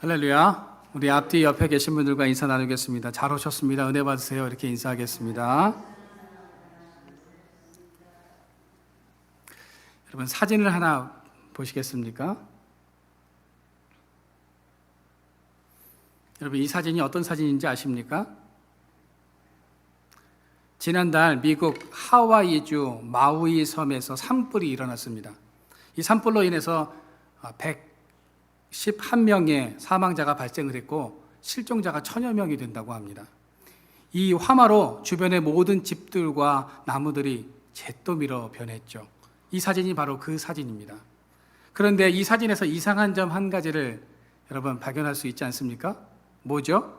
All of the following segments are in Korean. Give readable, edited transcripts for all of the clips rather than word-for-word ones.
할렐루야. 우리 앞뒤 옆에 계신 분들과 인사 나누겠습니다. 잘 오셨습니다. 은혜 받으세요. 이렇게 인사하겠습니다. 여러분, 사진을 하나 보시겠습니까? 여러분, 이 사진이 어떤 사진인지 아십니까? 지난달 미국 하와이주 마우이 섬에서 산불이 일어났습니다. 이 산불로 인해서 111명의 사망자가 발생을 했고 실종자가 1000여 명이 된다고 합니다. 이 화마로 주변의 모든 집들과 나무들이 잿더미로 변했죠. 이 사진이 바로 그 사진입니다. 그런데 이 사진에서 이상한 점 한 가지를 여러분 발견할 수 있지 않습니까? 뭐죠?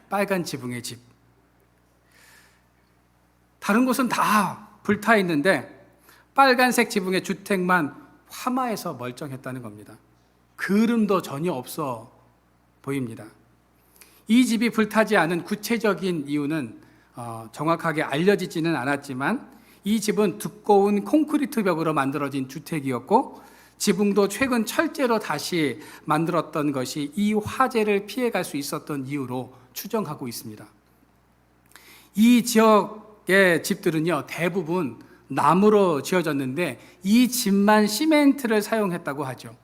빨간 지붕의 집. 다른 곳은 다 불타 있는데 빨간색 지붕의 주택만 화마에서 멀쩡했다는 겁니다. 그름도 전혀 없어 보입니다. 이 집이 불타지 않은 구체적인 이유는 정확하게 알려지지는 않았지만 이 집은 두꺼운 콘크리트 벽으로 만들어진 주택이었고 지붕도 최근 철제로 다시 만들었던 것이 이 화재를 피해갈 수 있었던 이유로 추정하고 있습니다. 이 지역의 집들은요, 대부분 나무로 지어졌는데 이 집만 시멘트를 사용했다고 하죠.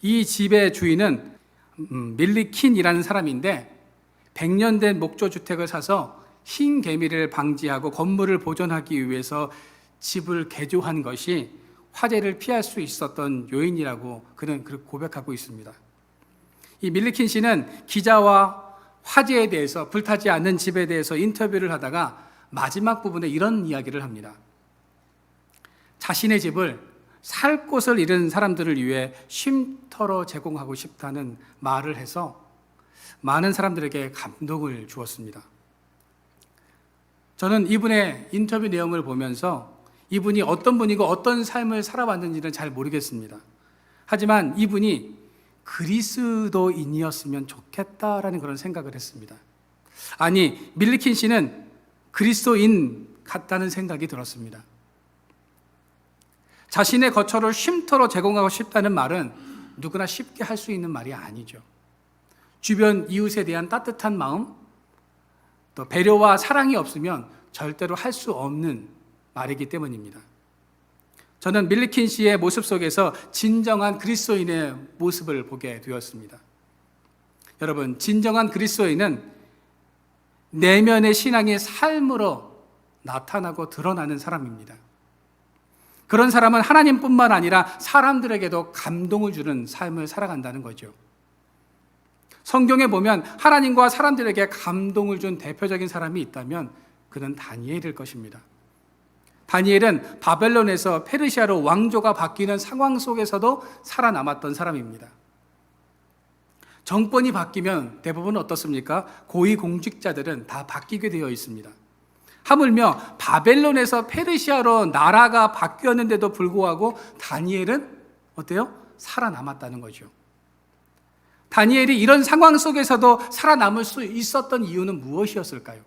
이 집의 주인은 밀리킨이라는 사람인데 100년 된 목조주택을 사서 흰 개미를 방지하고 건물을 보존하기 위해서 집을 개조한 것이 화재를 피할 수 있었던 요인이라고 그는 그렇게 고백하고 있습니다. 이 밀리킨 씨는 기자와 화재에 대해서, 불타지 않는 집에 대해서 인터뷰를 하다가 마지막 부분에 이런 이야기를 합니다. 자신의 집을 살 곳을 잃은 사람들을 위해 쉼터로 제공하고 싶다는 말을 해서 많은 사람들에게 감동을 주었습니다. 저는 이분의 인터뷰 내용을 보면서 이분이 어떤 분이고 어떤 삶을 살아왔는지는 잘 모르겠습니다. 하지만 이분이 그리스도인이었으면 좋겠다라는 그런 생각을 했습니다. 아니, 밀리킨 씨는 그리스도인 같다는 생각이 들었습니다. 자신의 거처를 쉼터로 제공하고 싶다는 말은 누구나 쉽게 할 수 있는 말이 아니죠. 주변 이웃에 대한 따뜻한 마음, 또 배려와 사랑이 없으면 절대로 할 수 없는 말이기 때문입니다. 저는 밀리킨 씨의 모습 속에서 진정한 그리스도인의 모습을 보게 되었습니다. 여러분, 진정한 그리스도인은 내면의 신앙의 삶으로 나타나고 드러나는 사람입니다. 그런 사람은 하나님뿐만 아니라 사람들에게도 감동을 주는 삶을 살아간다는 거죠. 성경에 보면 하나님과 사람들에게 감동을 준 대표적인 사람이 있다면 그는 다니엘일 것입니다. 다니엘은 바벨론에서 페르시아로 왕조가 바뀌는 상황 속에서도 살아남았던 사람입니다. 정권이 바뀌면 대부분 어떻습니까? 고위공직자들은 다 바뀌게 되어 있습니다. 하물며 바벨론에서 페르시아로 나라가 바뀌었는데도 불구하고 다니엘은 어때요? 살아남았다는 거죠. 다니엘이 이런 상황 속에서도 살아남을 수 있었던 이유는 무엇이었을까요?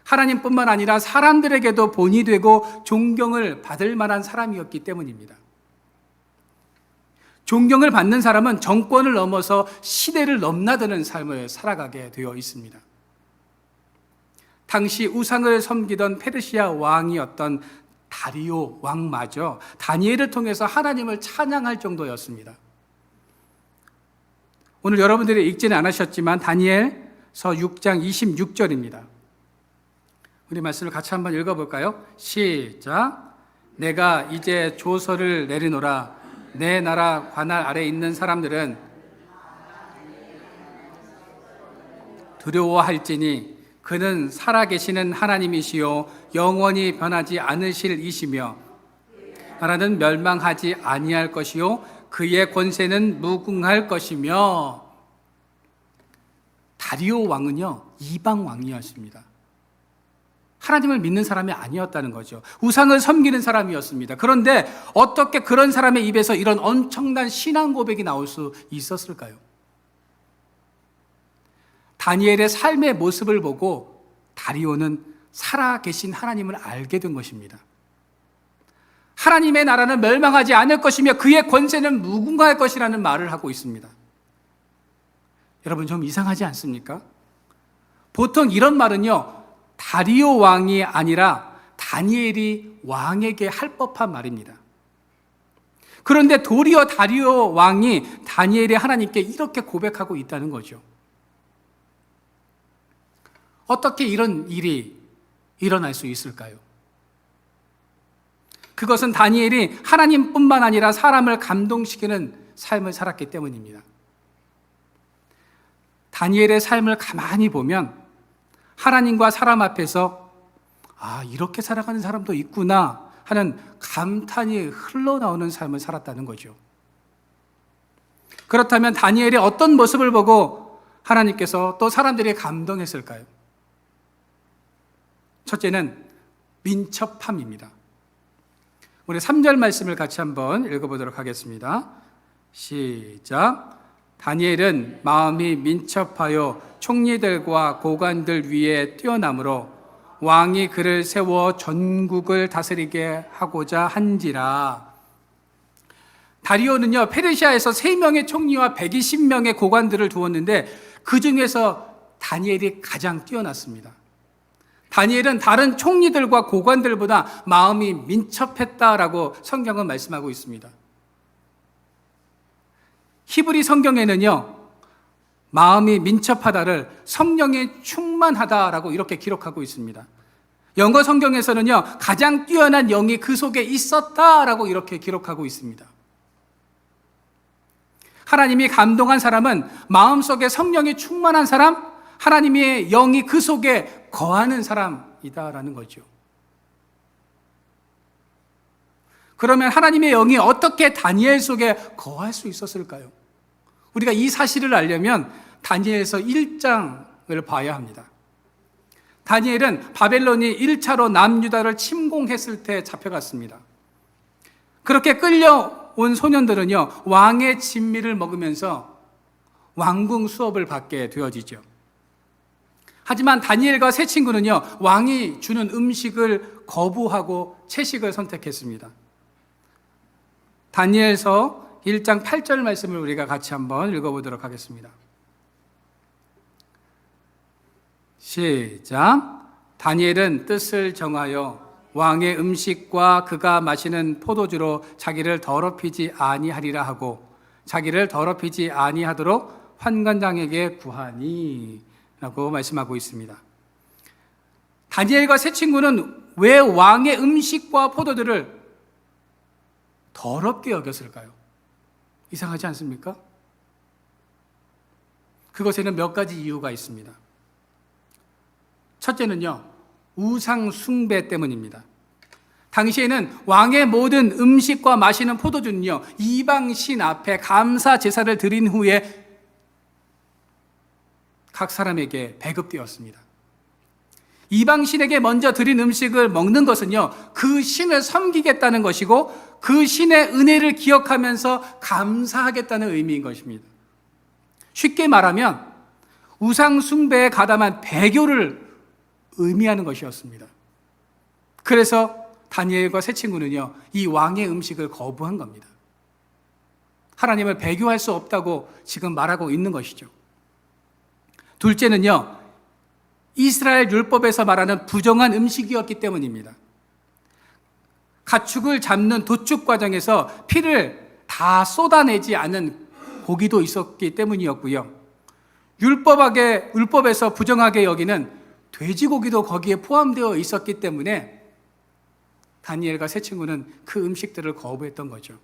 하나님뿐만 아니라 사람들에게도 본이 되고 존경을 받을 만한 사람이었기 때문입니다. 존경을 받는 사람은 정권을 넘어서 시대를 넘나드는 삶을 살아가게 되어 있습니다. 당시 우상을 섬기던 페르시아 왕이었던 다리오 왕마저 다니엘을 통해서 하나님을 찬양할 정도였습니다. 오늘 여러분들이 읽지는 않으셨지만 다니엘서 6장 26절입니다. 우리 말씀을 같이 한번 읽어볼까요? 시작. 내가 이제 조서를 내리노라. 내 나라 관할 아래 있는 사람들은 두려워할지니 그는 살아계시는 하나님이시요 영원히 변하지 않으실 이시며 나라는 멸망하지 아니할 것이요 그의 권세는 무궁할 것이며. 다리오 왕은요, 이방 왕이었습니다. 하나님을 믿는 사람이 아니었다는 거죠. 우상을 섬기는 사람이었습니다. 그런데 어떻게 그런 사람의 입에서 이런 엄청난 신앙 고백이 나올 수 있었을까요? 다니엘의 삶의 모습을 보고 다리오는 살아계신 하나님을 알게 된 것입니다. 하나님의 나라는 멸망하지 않을 것이며 그의 권세는 무궁할 것이라는 말을 하고 있습니다. 여러분, 좀 이상하지 않습니까? 보통 이런 말은요, 다리오 왕이 아니라 다니엘이 왕에게 할 법한 말입니다. 그런데 도리어 다리오 왕이 다니엘이 하나님께 이렇게 고백하고 있다는 거죠. 어떻게 이런 일이 일어날 수 있을까요? 그것은 다니엘이 하나님뿐만 아니라 사람을 감동시키는 삶을 살았기 때문입니다. 다니엘의 삶을 가만히 보면 하나님과 사람 앞에서 이렇게 살아가는 사람도 있구나 하는 감탄이 흘러나오는 삶을 살았다는 거죠. 그렇다면 다니엘의 어떤 모습을 보고 하나님께서 또 사람들이 감동했을까요? 첫째는 민첩함입니다. 우리 3절 말씀을 같이 한번 읽어보도록 하겠습니다. 시작. 다니엘은 마음이 민첩하여 총리들과 고관들 위에 뛰어남으로 왕이 그를 세워 전국을 다스리게 하고자 한지라. 다리오는요, 페르시아에서 3명의 총리와 120명의 고관들을 두었는데 그 중에서 다니엘이 가장 뛰어났습니다. 다니엘은 다른 총리들과 고관들보다 마음이 민첩했다라고 성경은 말씀하고 있습니다. 히브리 성경에는요, 마음이 민첩하다를 성령에 충만하다라고 이렇게 기록하고 있습니다. 영어 성경에서는요, 가장 뛰어난 영이 그 속에 있었다라고 이렇게 기록하고 있습니다. 하나님이 감동한 사람은 마음속에 성령이 충만한 사람, 하나님의 영이 그 속에 거하는 사람이다라는 거죠. 그러면 하나님의 영이 어떻게 다니엘 속에 거할 수 있었을까요? 우리가 이 사실을 알려면 다니엘서 1장을 봐야 합니다. 다니엘은 바벨론이 1차로 남유다를 침공했을 때 잡혀갔습니다. 그렇게 끌려온 소년들은요, 왕의 진미를 먹으면서 왕궁 수업을 받게 되어지죠. 하지만 다니엘과 세 친구는요, 왕이 주는 음식을 거부하고 채식을 선택했습니다. 다니엘서 1장 8절 말씀을 우리가 같이 한번 읽어보도록 하겠습니다. 시작. 다니엘은 뜻을 정하여 왕의 음식과 그가 마시는 포도주로 자기를 더럽히지 아니하리라 하고 자기를 더럽히지 아니하도록 환관장에게 구하니 라고 말씀하고 있습니다. 다니엘과 세 친구는 왜 왕의 음식과 포도주를 더럽게 여겼을까요? 이상하지 않습니까? 그것에는 몇 가지 이유가 있습니다. 첫째는요, 우상 숭배 때문입니다. 당시에는 왕의 모든 음식과 마시는 포도주는요, 이방 신 앞에 감사 제사를 드린 후에 각 사람에게 배급되었습니다. 이방 신에게 먼저 드린 음식을 먹는 것은요, 그 신을 섬기겠다는 것이고 그 신의 은혜를 기억하면서 감사하겠다는 의미인 것입니다. 쉽게 말하면 우상 숭배에 가담한 배교를 의미하는 것이었습니다. 그래서 다니엘과 세 친구는요, 이 왕의 음식을 거부한 겁니다. 하나님을 배교할 수 없다고 지금 말하고 있는 것이죠. 둘째는요, 이스라엘 율법에서 말하는 부정한 음식이었기 때문입니다. 가축을 잡는 도축 과정에서 피를 다 쏟아내지 않은 고기도 있었기 때문이었고요. 율법에서 부정하게 여기는 돼지고기도 거기에 포함되어 있었기 때문에 다니엘과 세 친구는 그 음식들을 거부했던 거죠.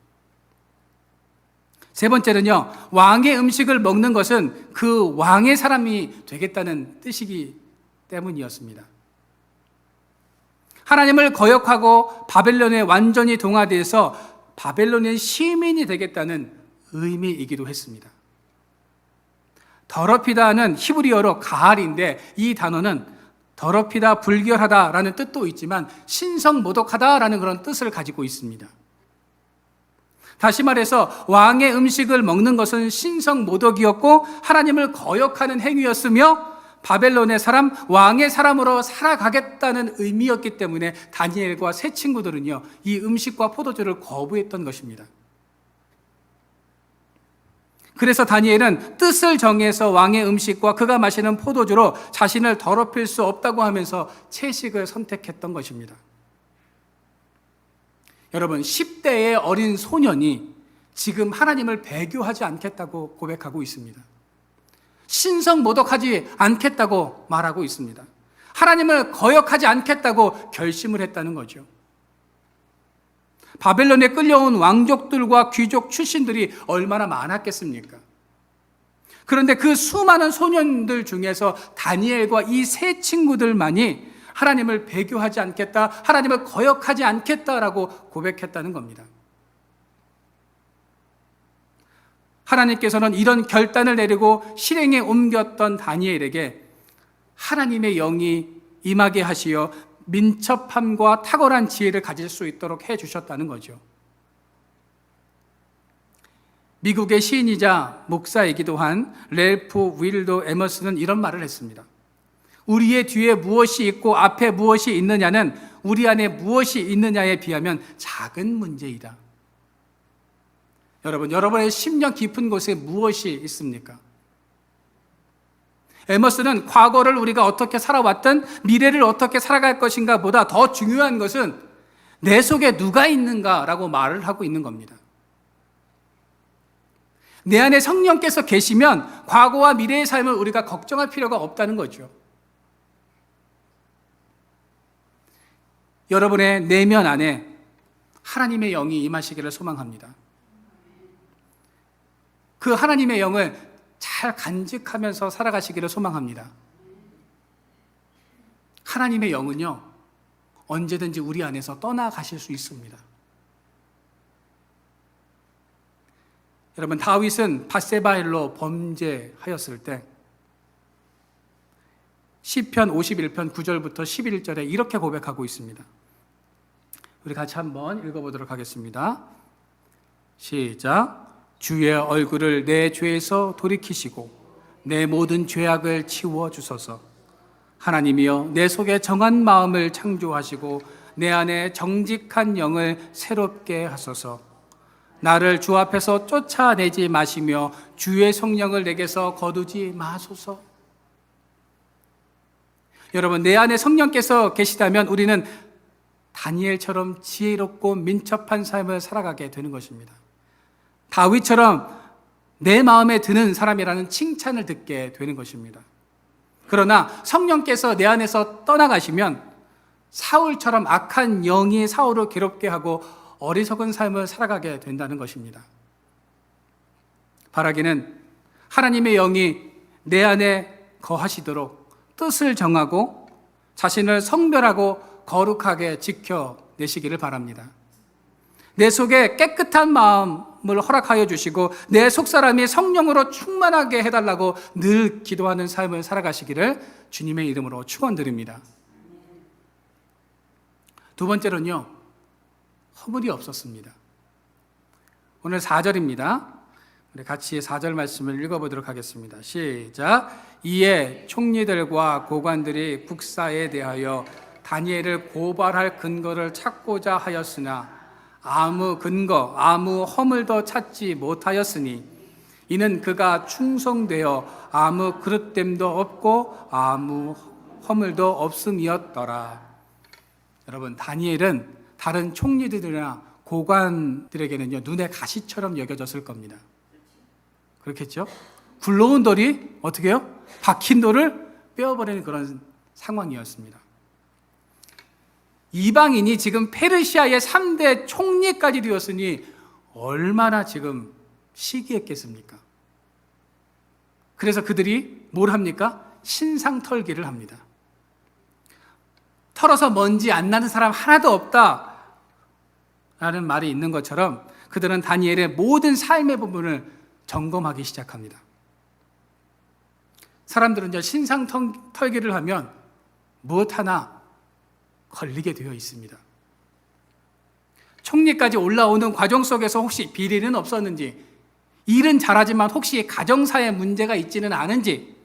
세 번째는요, 왕의 음식을 먹는 것은 그 왕의 사람이 되겠다는 뜻이기 때문이었습니다. 하나님을 거역하고 바벨론에 완전히 동화돼서 바벨론의 시민이 되겠다는 의미이기도 했습니다. 더럽히다는 히브리어로 가할인데 이 단어는 더럽히다, 불결하다라는 뜻도 있지만 신성모독하다라는 그런 뜻을 가지고 있습니다. 다시 말해서 왕의 음식을 먹는 것은 신성모독이었고 하나님을 거역하는 행위였으며 바벨론의 사람, 왕의 사람으로 살아가겠다는 의미였기 때문에 다니엘과 세 친구들은요, 이 음식과 포도주를 거부했던 것입니다. 그래서 다니엘은 뜻을 정해서 왕의 음식과 그가 마시는 포도주로 자신을 더럽힐 수 없다고 하면서 채식을 선택했던 것입니다. 여러분, 10대의 어린 소년이 지금 하나님을 배교하지 않겠다고 고백하고 있습니다. 신성모독하지 않겠다고 말하고 있습니다. 하나님을 거역하지 않겠다고 결심을 했다는 거죠. 바벨론에 끌려온 왕족들과 귀족 출신들이 얼마나 많았겠습니까? 그런데 그 수많은 소년들 중에서 다니엘과 이 세 친구들만이 하나님을 배교하지 않겠다, 하나님을 거역하지 않겠다라고 고백했다는 겁니다. 하나님께서는 이런 결단을 내리고 실행에 옮겼던 다니엘에게 하나님의 영이 임하게 하시어 민첩함과 탁월한 지혜를 가질 수 있도록 해주셨다는 거죠. 미국의 시인이자 목사이기도 한 랠프 윌도 에머슨은 이런 말을 했습니다. 우리의 뒤에 무엇이 있고 앞에 무엇이 있느냐는 우리 안에 무엇이 있느냐에 비하면 작은 문제이다. 여러분의 심령 깊은 곳에 무엇이 있습니까? 에머슨은 과거를 우리가 어떻게 살아왔든 미래를 어떻게 살아갈 것인가 보다 더 중요한 것은 내 속에 누가 있는가라고 말을 하고 있는 겁니다. 내 안에 성령께서 계시면 과거와 미래의 삶을 우리가 걱정할 필요가 없다는 거죠. 여러분의 내면 안에 하나님의 영이 임하시기를 소망합니다. 그 하나님의 영을 잘 간직하면서 살아가시기를 소망합니다. 하나님의 영은요, 언제든지 우리 안에서 떠나가실 수 있습니다. 여러분, 다윗은 밧세바일로 범죄하였을 때 시편 51편 9절부터 11절에 이렇게 고백하고 있습니다. 우리 같이 한번 읽어보도록 하겠습니다. 시작. 주의 얼굴을 내 죄에서 돌이키시고 내 모든 죄악을 치워주소서. 하나님이여, 내 속에 정한 마음을 창조하시고 내 안에 정직한 영을 새롭게 하소서. 나를 주 앞에서 쫓아내지 마시며 주의 성령을 내게서 거두지 마소서. 여러분, 내 안에 성령께서 계시다면 우리는 다니엘처럼 지혜롭고 민첩한 삶을 살아가게 되는 것입니다. 다윗처럼 내 마음에 드는 사람이라는 칭찬을 듣게 되는 것입니다. 그러나 성령께서 내 안에서 떠나가시면 사울처럼 악한 영이 사울을 괴롭게 하고 어리석은 삶을 살아가게 된다는 것입니다. 바라기는 하나님의 영이 내 안에 거하시도록 뜻을 정하고 자신을 성별하고 거룩하게 지켜내시기를 바랍니다. 내 속에 깨끗한 마음을 허락하여 주시고 내 속사람이 성령으로 충만하게 해달라고 늘 기도하는 삶을 살아가시기를 주님의 이름으로 축원드립니다. 두 번째로는요, 허물이 없었습니다. 오늘 4절입니다. 우리 같이 4절 말씀을 읽어보도록 하겠습니다. 시작. 이에 총리들과 고관들이 국사에 대하여 다니엘을 고발할 근거를 찾고자 하였으나 아무 근거, 아무 허물도 찾지 못하였으니 이는 그가 충성되어 아무 그릇됨도 없고 아무 허물도 없음이었더라. 여러분, 다니엘은 다른 총리들이나 고관들에게는요, 눈에 가시처럼 여겨졌을 겁니다. 그렇겠죠? 굴러온 돌이 어떻게 해요? 박힌 돌을 빼어버리는 그런 상황이었습니다. 이방인이 지금 페르시아의 3대 총리까지 되었으니 얼마나 지금 시기했겠습니까? 그래서 그들이 뭘 합니까? 신상 털기를 합니다. 털어서 먼지 안 나는 사람 하나도 없다 라는 말이 있는 것처럼 그들은 다니엘의 모든 삶의 부분을 점검하기 시작합니다. 사람들은 이제 신상 털기를 하면 무엇 하나 걸리게 되어 있습니다. 총리까지 올라오는 과정 속에서 혹시 비리는 없었는지, 일은 잘하지만 혹시 가정사에 문제가 있지는 않은지,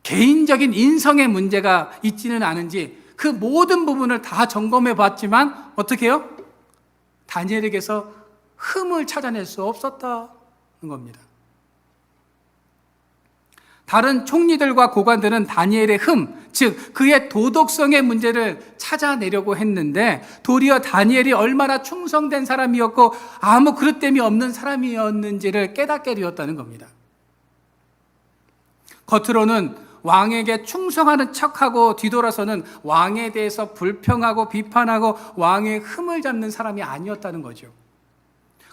개인적인 인성의 문제가 있지는 않은지 그 모든 부분을 다 점검해 봤지만 어떻게 해요? 다니엘에게서 흠을 찾아낼 수 없었다는 겁니다. 다른 총리들과 고관들은 다니엘의 흠, 즉 그의 도덕성의 문제를 찾아내려고 했는데 도리어 다니엘이 얼마나 충성된 사람이었고 아무 그릇됨이 없는 사람이었는지를 깨닫게 되었다는 겁니다. 겉으로는 왕에게 충성하는 척하고 뒤돌아서는 왕에 대해서 불평하고 비판하고 왕의 흠을 잡는 사람이 아니었다는 거죠.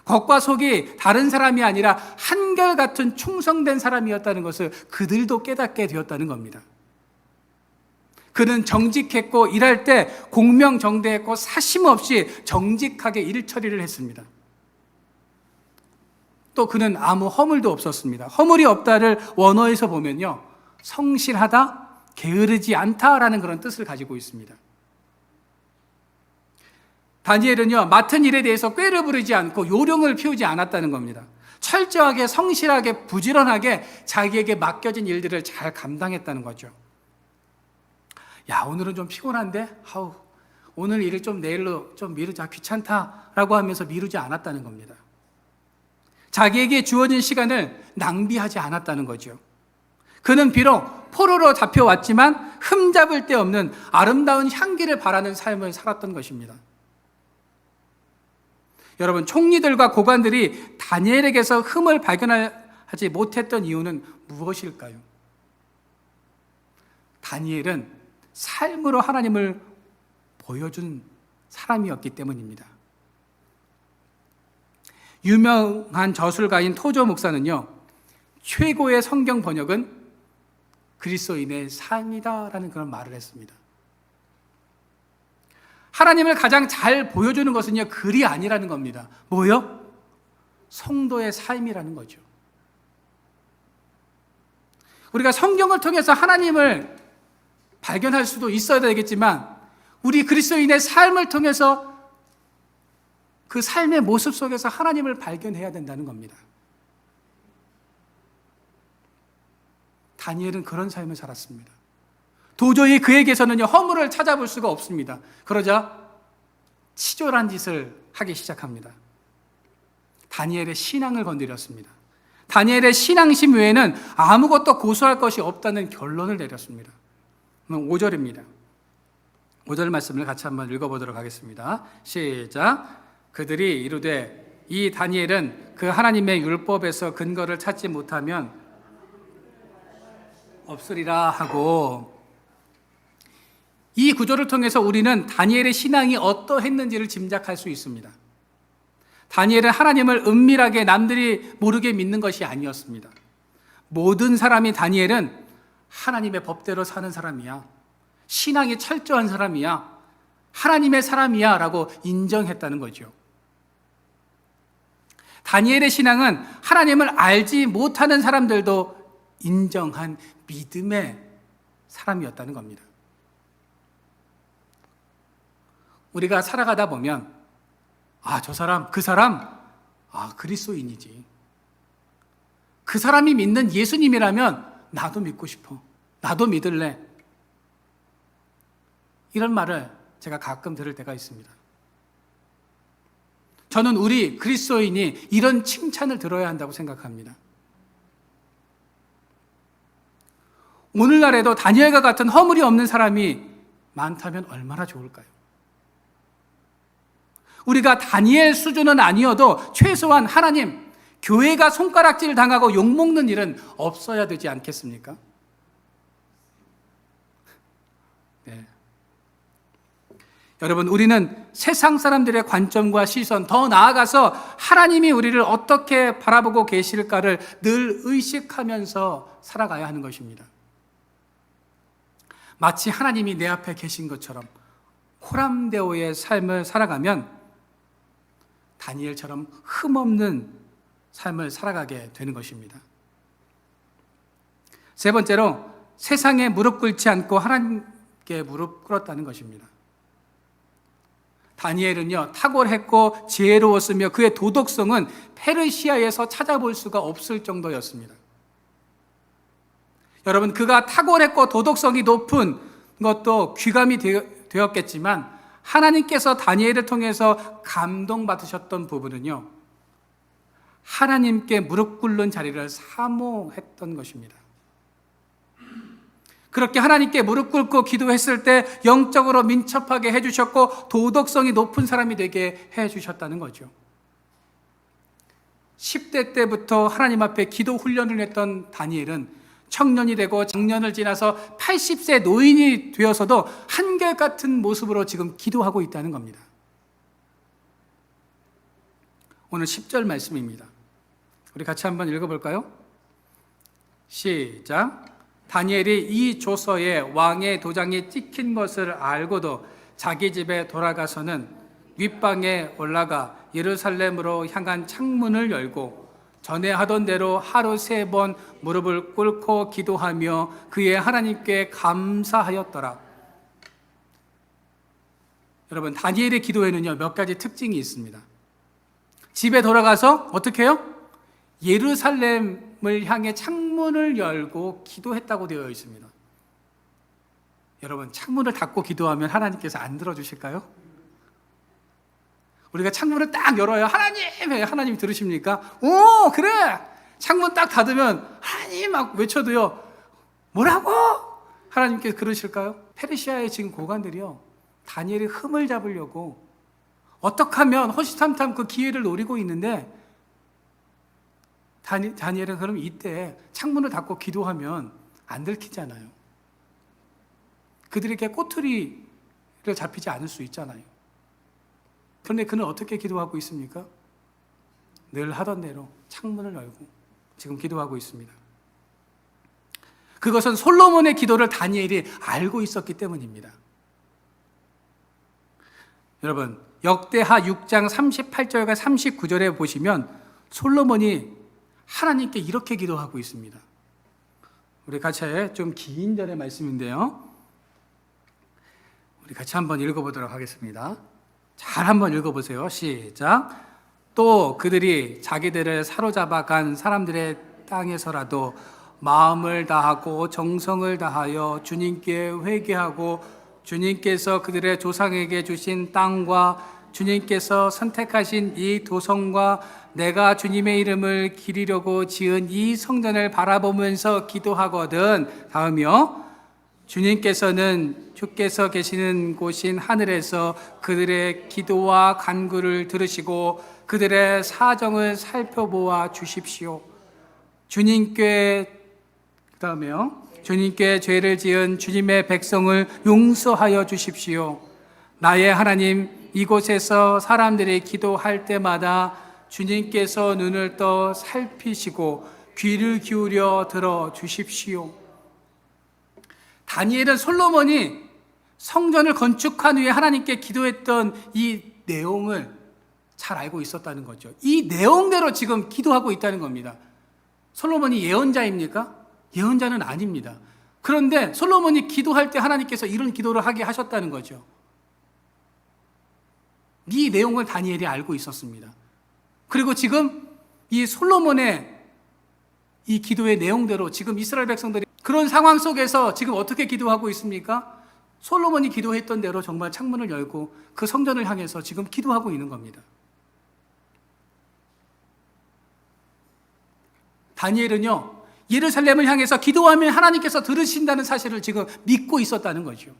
겉과 속이 다른 사람이 아니라 한결같은 충성된 사람이었다는 것을 그들도 깨닫게 되었다는 겁니다. 그는 정직했고 일할 때 공명정대했고 사심 없이 정직하게 일 처리를 했습니다. 또 그는 아무 허물도 없었습니다. 허물이 없다를 원어에서 보면요, 성실하다, 게으르지 않다라는 그런 뜻을 가지고 있습니다. 다니엘은요, 맡은 일에 대해서 꾀를 부리지 않고 요령을 피우지 않았다는 겁니다. 철저하게, 성실하게, 부지런하게 자기에게 맡겨진 일들을 잘 감당했다는 거죠. 야, 오늘은 좀 피곤한데? 오늘 일을 좀 내일로 좀 미루자, 귀찮다라고 하면서 미루지 않았다는 겁니다. 자기에게 주어진 시간을 낭비하지 않았다는 거죠. 그는 비록 포로로 잡혀왔지만 흠잡을 데 없는 아름다운 향기를 바라는 삶을 살았던 것입니다. 여러분, 총리들과 고관들이 다니엘에게서 흠을 발견하지 못했던 이유는 무엇일까요? 다니엘은 삶으로 하나님을 보여준 사람이었기 때문입니다. 유명한 저술가인 토저 목사는요, 최고의 성경 번역은 그리스도인의 삶이다라는 그런 말을 했습니다. 하나님을 가장 잘 보여주는 것은요, 글이 아니라는 겁니다. 뭐요? 성도의 삶이라는 거죠. 우리가 성경을 통해서 하나님을 발견할 수도 있어야 되겠지만 우리 그리스도인의 삶을 통해서 그 삶의 모습 속에서 하나님을 발견해야 된다는 겁니다. 다니엘은 그런 삶을 살았습니다. 도저히 그에게서는요, 허물을 찾아볼 수가 없습니다. 그러자 치졸한 짓을 하기 시작합니다. 다니엘의 신앙을 건드렸습니다. 다니엘의 신앙심 외에는 아무것도 고수할 것이 없다는 결론을 내렸습니다. 5절입니다. 5절 말씀을 같이 한번 읽어보도록 하겠습니다. 시작. 그들이 이르되 이 다니엘은 그 하나님의 율법에서 근거를 찾지 못하면 없으리라 하고, 이 구조를 통해서 우리는 다니엘의 신앙이 어떠했는지를 짐작할 수 있습니다. 다니엘은 하나님을 은밀하게 남들이 모르게 믿는 것이 아니었습니다. 모든 사람이 다니엘은 하나님의 법대로 사는 사람이야, 신앙이 철저한 사람이야, 하나님의 사람이야 라고 인정했다는 거죠. 다니엘의 신앙은 하나님을 알지 못하는 사람들도 인정한 믿음의 사람이었다는 겁니다. 우리가 살아가다 보면 저 사람, 그 사람, 그리스도인이지. 그 사람이 믿는 예수님이라면 나도 믿고 싶어. 나도 믿을래. 이런 말을 제가 가끔 들을 때가 있습니다. 저는 우리 그리스도인이 이런 칭찬을 들어야 한다고 생각합니다. 오늘날에도 다니엘과 같은 허물이 없는 사람이 많다면 얼마나 좋을까요? 우리가 다니엘 수준은 아니어도 최소한 하나님, 교회가 손가락질 당하고 욕먹는 일은 없어야 되지 않겠습니까? 네. 여러분, 우리는 세상 사람들의 관점과 시선, 더 나아가서 하나님이 우리를 어떻게 바라보고 계실까를 늘 의식하면서 살아가야 하는 것입니다. 마치 하나님이 내 앞에 계신 것처럼 호람데오의 삶을 살아가면 다니엘처럼 흠없는 삶을 살아가게 되는 것입니다. 세 번째로, 세상에 무릎 꿇지 않고 하나님께 무릎 꿇었다는 것입니다. 다니엘은요, 탁월했고 지혜로웠으며 그의 도덕성은 페르시아에서 찾아볼 수가 없을 정도였습니다. 여러분, 그가 탁월했고 도덕성이 높은 것도 귀감이 되었겠지만 하나님께서 다니엘을 통해서 감동받으셨던 부분은요, 하나님께 무릎 꿇는 자리를 사모했던 것입니다. 그렇게 하나님께 무릎 꿇고 기도했을 때 영적으로 민첩하게 해주셨고 도덕성이 높은 사람이 되게 해주셨다는 거죠. 10대 때부터 하나님 앞에 기도 훈련을 했던 다니엘은 청년이 되고 장년을 지나서 80세 노인이 되어서도 한결같은 모습으로 지금 기도하고 있다는 겁니다. 오늘 10절 말씀입니다. 우리 같이 한번 읽어볼까요? 시작. 다니엘이 이 조서에 왕의 도장이 찍힌 것을 알고도 자기 집에 돌아가서는 윗방에 올라가 예루살렘으로 향한 창문을 열고 전에 하던 대로 하루 3번 무릎을 꿇고 기도하며 그의 하나님께 감사하였더라. 여러분, 다니엘의 기도에는요, 몇 가지 특징이 있습니다. 집에 돌아가서 어떻게 해요? 예루살렘을 향해 창문을 열고 기도했다고 되어 있습니다. 여러분, 창문을 닫고 기도하면 하나님께서 안 들어주실까요? 우리가 창문을 딱 열어요. 하나님 들으십니까? 오, 그래! 창문 딱 닫으면 하나님 막 외쳐도요, 뭐라고? 하나님께서 그러실까요? 페르시아의 지금 고관들이요, 다니엘의 흠을 잡으려고 어떻게 하면 호시탐탐 그 기회를 노리고 있는데, 다니엘은 그럼 이때 창문을 닫고 기도하면 안 들키잖아요. 그들에게 꼬투리를 잡히지 않을 수 있잖아요. 그런데 그는 어떻게 기도하고 있습니까? 늘 하던 대로 창문을 열고 지금 기도하고 있습니다. 그것은 솔로몬의 기도를 다니엘이 알고 있었기 때문입니다. 여러분, 역대하 6장 38절과 39절에 보시면 솔로몬이 하나님께 이렇게 기도하고 있습니다. 우리 같이 좀 긴 절의 말씀인데요, 우리 같이 한번 읽어보도록 하겠습니다. 잘 한번 읽어보세요. 시작. 또 그들이 자기들을 사로잡아 간 사람들의 땅에서라도 마음을 다하고 정성을 다하여 주님께 회개하고 주님께서 그들의 조상에게 주신 땅과 주님께서 선택하신 이 도성과 내가 주님의 이름을 기리려고 지은 이 성전을 바라보면서 기도하거든. 다음이요. 주님께서는 주께서 계시는 곳인 하늘에서 그들의 기도와 간구를 들으시고 그들의 사정을 살펴보아 주십시오. 그다음에요. 주님께 죄를 지은 주님의 백성을 용서하여 주십시오. 나의 하나님, 이곳에서 사람들이 기도할 때마다 주님께서 눈을 떠 살피시고 귀를 기울여 들어 주십시오. 다니엘은 솔로몬이 성전을 건축한 후에 하나님께 기도했던 이 내용을 잘 알고 있었다는 거죠. 이 내용대로 지금 기도하고 있다는 겁니다. 솔로몬이 예언자입니까? 예언자는 아닙니다. 그런데 솔로몬이 기도할 때 하나님께서 이런 기도를 하게 하셨다는 거죠. 이 내용을 다니엘이 알고 있었습니다. 그리고 지금 이 솔로몬의 이 기도의 내용대로 지금 이스라엘 백성들이 그런 상황 속에서 지금 어떻게 기도하고 있습니까? 솔로몬이 기도했던 대로 정말 창문을 열고 그 성전을 향해서 지금 기도하고 있는 겁니다. 다니엘은요, 예루살렘을 향해서 기도하면 하나님께서 들으신다는 사실을 지금 믿고 있었다는 거죠.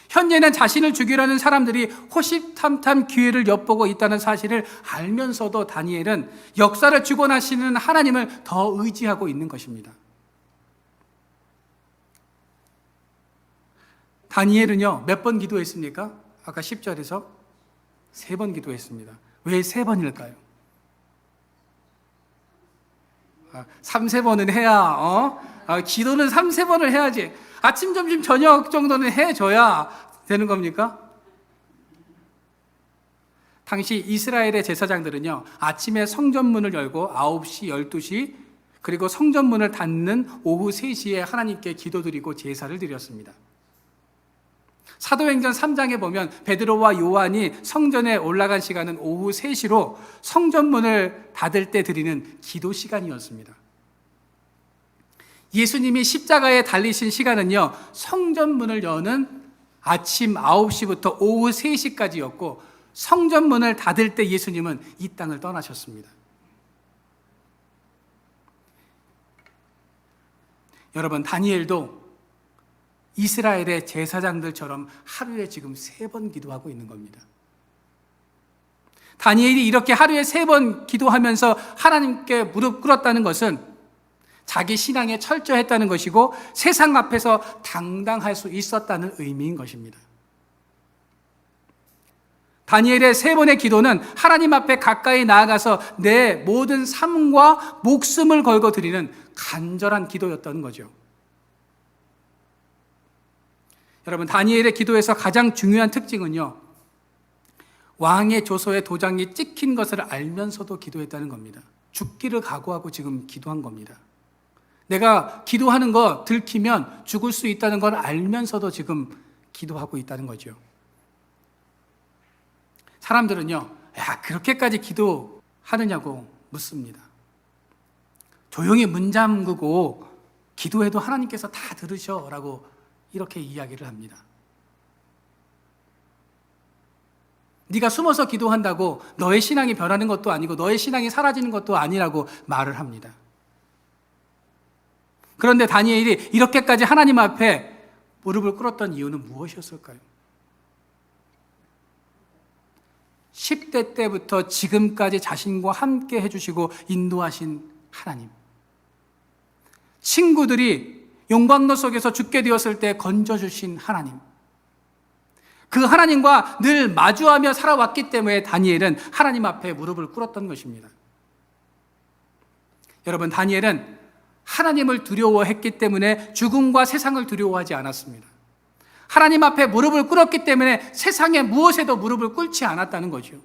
현재는 자신을 죽이려는 사람들이 호시탐탐 기회를 엿보고 있다는 사실을 알면서도 다니엘은 역사를 주관하시는 하나님을 더 의지하고 있는 것입니다. 다니엘은요, 몇 번 기도했습니까? 아까 10절에서 3번 기도했습니다. 왜 3번일까요? 3-4번은 해야, 기도는 3-4번을 해야지. 아침, 점심, 저녁 정도는 해줘야 되는 겁니까? 당시 이스라엘의 제사장들은요, 아침에 성전문을 열고 9시, 12시, 그리고 성전문을 닫는 오후 3시에 하나님께 기도드리고 제사를 드렸습니다. 사도행전 3장에 보면 베드로와 요한이 성전에 올라간 시간은 오후 3시로 성전문을 닫을 때 드리는 기도 시간이었습니다. 예수님이 십자가에 달리신 시간은요, 성전문을 여는 아침 9시부터 오후 3시까지였고, 성전문을 닫을 때 예수님은 이 땅을 떠나셨습니다. 여러분, 다니엘도 이스라엘의 제사장들처럼 하루에 지금 3번 기도하고 있는 겁니다. 다니엘이 이렇게 하루에 3번 기도하면서 하나님께 무릎 꿇었다는 것은 자기 신앙에 철저했다는 것이고 세상 앞에서 당당할 수 있었다는 의미인 것입니다. 다니엘의 3번의 기도는 하나님 앞에 가까이 나아가서 내 모든 삶과 목숨을 걸고 드리는 간절한 기도였던 거죠. 여러분, 다니엘의 기도에서 가장 중요한 특징은요, 왕의 조서에 도장이 찍힌 것을 알면서도 기도했다는 겁니다. 죽기를 각오하고 지금 기도한 겁니다. 내가 기도하는 거 들키면 죽을 수 있다는 걸 알면서도 지금 기도하고 있다는 거죠. 사람들은요, 야, 그렇게까지 기도하느냐고 묻습니다. 조용히 문 잠그고 기도해도 하나님께서 다 들으셔 라고 이렇게 이야기를 합니다. 네가 숨어서 기도한다고 너의 신앙이 변하는 것도 아니고 너의 신앙이 사라지는 것도 아니라고 말을 합니다. 그런데 다니엘이 이렇게까지 하나님 앞에 무릎을 꿇었던 이유는 무엇이었을까요? 10대 때부터 지금까지 자신과 함께 해주시고 인도하신 하나님, 친구들이 용광로 속에서 죽게 되었을 때 건져주신 하나님, 그 하나님과 늘 마주하며 살아왔기 때문에 다니엘은 하나님 앞에 무릎을 꿇었던 것입니다. 여러분, 다니엘은 하나님을 두려워했기 때문에 죽음과 세상을 두려워하지 않았습니다. 하나님 앞에 무릎을 꿇었기 때문에 세상의 무엇에도 무릎을 꿇지 않았다는 거죠.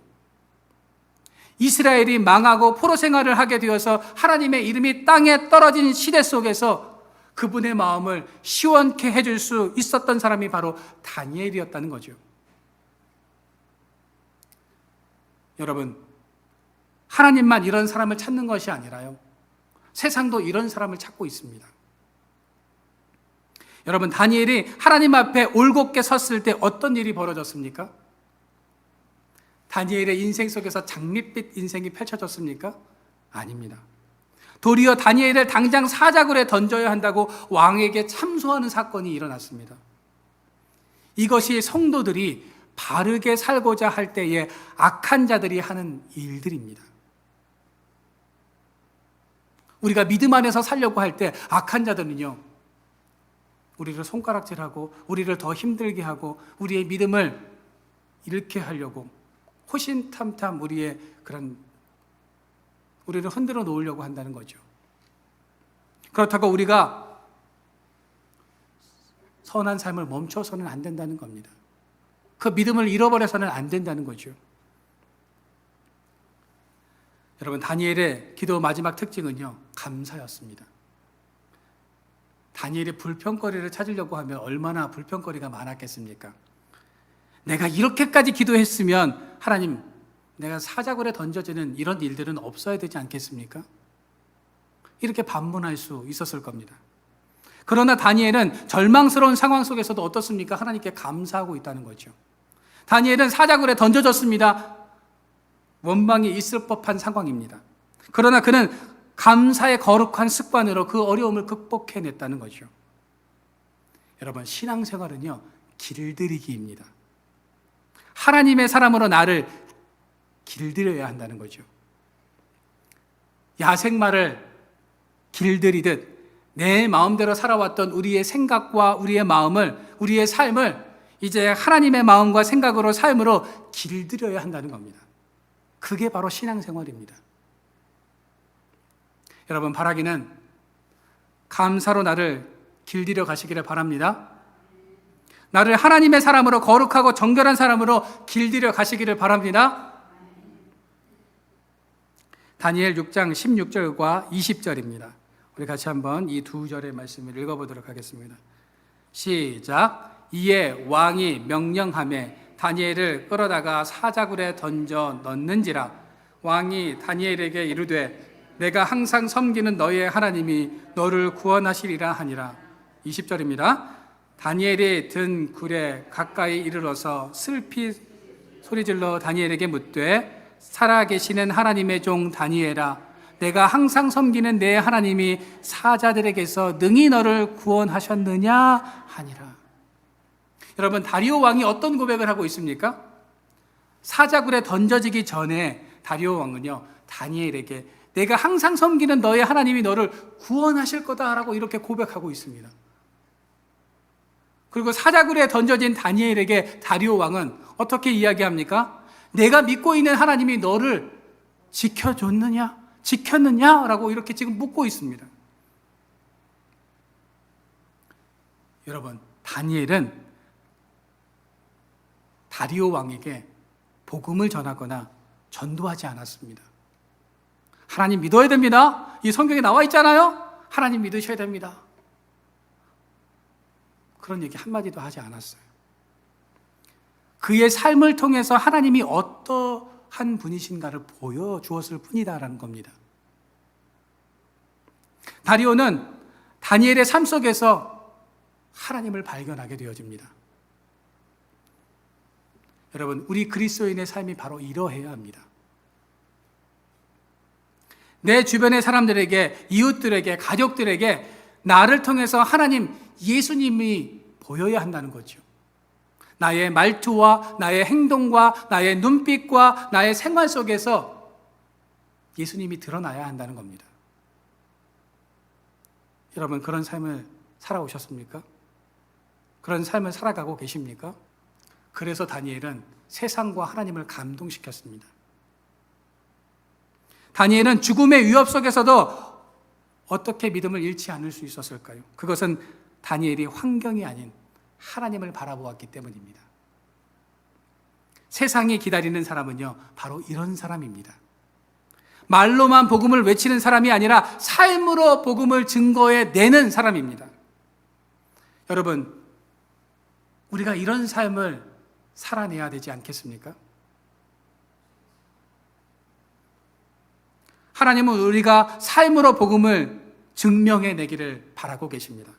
이스라엘이 망하고 포로 생활을 하게 되어서 하나님의 이름이 땅에 떨어진 시대 속에서 그분의 마음을 시원케 해줄 수 있었던 사람이 바로 다니엘이었다는 거죠. 여러분, 하나님만 이런 사람을 찾는 것이 아니라요, 세상도 이런 사람을 찾고 있습니다. 여러분, 다니엘이 하나님 앞에 올곧게 섰을 때 어떤 일이 벌어졌습니까? 다니엘의 인생 속에서 장밋빛 인생이 펼쳐졌습니까? 아닙니다. 도리어 다니엘을 당장 사자굴에 던져야 한다고 왕에게 참소하는 사건이 일어났습니다. 이것이 성도들이 바르게 살고자 할 때에 악한 자들이 하는 일들입니다. 우리가 믿음 안에서 살려고 할 때 악한 자들은요, 우리를 손가락질하고 우리를 더 힘들게 하고 우리의 믿음을 잃게 하려고 호신탐탐 우리의 우리를 흔들어 놓으려고 한다는 거죠. 그렇다고 우리가 선한 삶을 멈춰서는 안 된다는 겁니다. 그 믿음을 잃어버려서는 안 된다는 거죠. 여러분, 다니엘의 기도 마지막 특징은요, 감사였습니다. 다니엘이 불평거리를 찾으려고 하면 얼마나 불평거리가 많았겠습니까? 내가 이렇게까지 기도했으면 하나님, 내가 사자굴에 던져지는 이런 일들은 없어야 되지 않겠습니까? 이렇게 반문할 수 있었을 겁니다. 그러나 다니엘은 절망스러운 상황 속에서도 어떻습니까? 하나님께 감사하고 있다는 거죠. 다니엘은 사자굴에 던져졌습니다. 원망이 있을 법한 상황입니다. 그러나 그는 감사의 거룩한 습관으로 그 어려움을 극복해냈다는 거죠. 여러분, 신앙생활은요, 길들이기입니다. 하나님의 사람으로 나를 길들여야 한다는 거죠. 야생마를 길들이듯 내 마음대로 살아왔던 우리의 생각과 우리의 마음을, 우리의 삶을 이제 하나님의 마음과 생각으로 삶으로 길들여야 한다는 겁니다. 그게 바로 신앙생활입니다. 여러분, 바라기는 감사로 나를 길들여 가시기를 바랍니다. 나를 하나님의 사람으로, 거룩하고 정결한 사람으로 길들여 가시기를 바랍니다. 다니엘 6장 16절과 20절입니다. 우리 같이 한번 이 두 절의 말씀을 읽어보도록 하겠습니다. 시작. 이에 왕이 명령하매 다니엘을 끌어다가 사자굴에 던져 넣는지라. 왕이 다니엘에게 이르되 내가 항상 섬기는 너의 하나님이 너를 구원하시리라 하니라. 20절입니다. 다니엘이 든 굴에 가까이 이르러서 슬피 소리질러 다니엘에게 묻되 살아계시는 하나님의 종 다니엘아, 내가 항상 섬기는 내 하나님이 사자들에게서 능히 너를 구원하셨느냐 하니라. 여러분, 다리오 왕이 어떤 고백을 하고 있습니까? 사자굴에 던져지기 전에 다리오 왕은요, 다니엘에게 내가 항상 섬기는 너의 하나님이 너를 구원하실 거다라고 이렇게 고백하고 있습니다. 그리고 사자굴에 던져진 다니엘에게 다리오 왕은 어떻게 이야기합니까? 내가 믿고 있는 하나님이 너를 지켜줬느냐? 지켰느냐? 라고 이렇게 지금 묻고 있습니다. 여러분, 다니엘은 다리오 왕에게 복음을 전하거나 전도하지 않았습니다. 하나님 믿어야 됩니다. 이 성경에 나와 있잖아요. 하나님 믿으셔야 됩니다. 그런 얘기 한마디도 하지 않았어요. 그의 삶을 통해서 하나님이 어떠한 분이신가를 보여주었을 뿐이다라는 겁니다. 다리오는 다니엘의 삶 속에서 하나님을 발견하게 되어집니다. 여러분, 우리 그리스도인의 삶이 바로 이러해야 합니다. 내 주변의 사람들에게, 이웃들에게, 가족들에게 나를 통해서 하나님, 예수님이 보여야 한다는 거죠. 나의 말투와 나의 행동과 나의 눈빛과 나의 생활 속에서 예수님이 드러나야 한다는 겁니다. 여러분, 그런 삶을 살아오셨습니까? 그런 삶을 살아가고 계십니까? 그래서 다니엘은 세상과 하나님을 감동시켰습니다. 다니엘은 죽음의 위협 속에서도 어떻게 믿음을 잃지 않을 수 있었을까요? 그것은 다니엘이 환경이 아닌 하나님을 바라보았기 때문입니다. 세상이 기다리는 사람은요, 바로 이런 사람입니다. 말로만 복음을 외치는 사람이 아니라 삶으로 복음을 증거해 내는 사람입니다. 여러분, 우리가 이런 삶을 살아내야 되지 않겠습니까? 하나님은 우리가 삶으로 복음을 증명해 내기를 바라고 계십니다.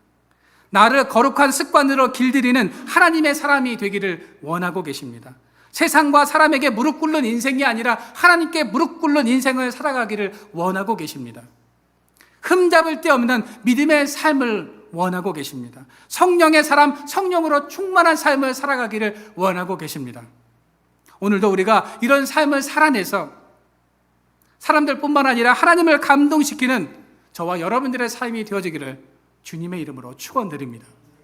나를 거룩한 습관으로 길들이는 하나님의 사람이 되기를 원하고 계십니다. 세상과 사람에게 무릎 꿇는 인생이 아니라 하나님께 무릎 꿇는 인생을 살아가기를 원하고 계십니다. 흠잡을 데 없는 믿음의 삶을 원하고 계십니다. 성령의 사람, 성령으로 충만한 삶을 살아가기를 원하고 계십니다. 오늘도 우리가 이런 삶을 살아내서 사람들뿐만 아니라 하나님을 감동시키는 저와 여러분들의 삶이 되어지기를 주님의 이름으로 축원드립니다.